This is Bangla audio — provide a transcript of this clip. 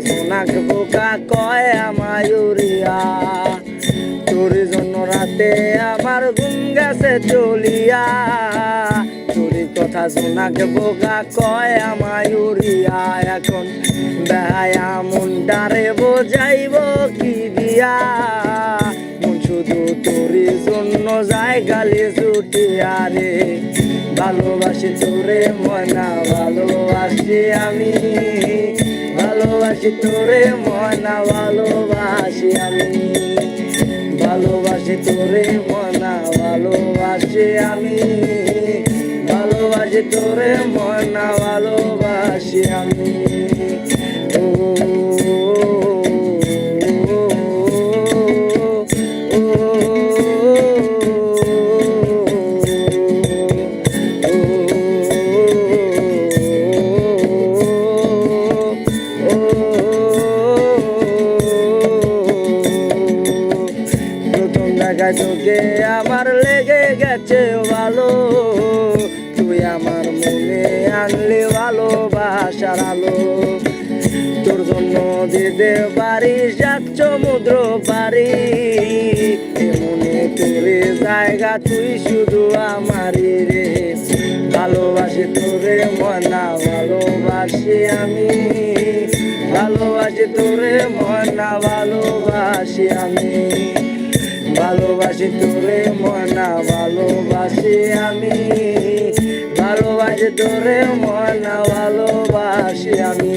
সোনাক বোকা কয় আমায় উড়িয়া, তোর জন্য রাতে আমার ঘুম গেছে চলিয়া। তোর কথা সোনাক বোকা কয় আমায় উড়িয়া, এখন বেহায়া মনটারে বোঝাইব কি দিয়া। মন শুধু তোর জন্য যায় গালি ছুটিয়া রে, ভালোবাসি তোরে ময়না ভালোবাসি আমি, ভালোবাসি তোরে ময়না ভালোবাসি আমি, ভালোবাসি তোরে ময়না ভালোবাসি আমি, ভালোবাসি তোরে ময়না ভালোবাসি আমি। তোকে আমার লেগে গেছে ভালো, তুই আমার মনে আনলি ভালোবাসার আলো। তোর জন্য দিতে পারি সাত সমুদ্র পারি, মনে তোরে জায়গা তুই শুধু আমারই রে। ভালোবাসি তোরে ময়না ভালোবাসি আমি, ভালোবাসি তোরে ময়না ভালোবাসি আমি, ভালোবাসি তোরে ময়না ভালোবাসি আমি, ভালোবাসি তোরে ময়না ভালোবাসি আমি।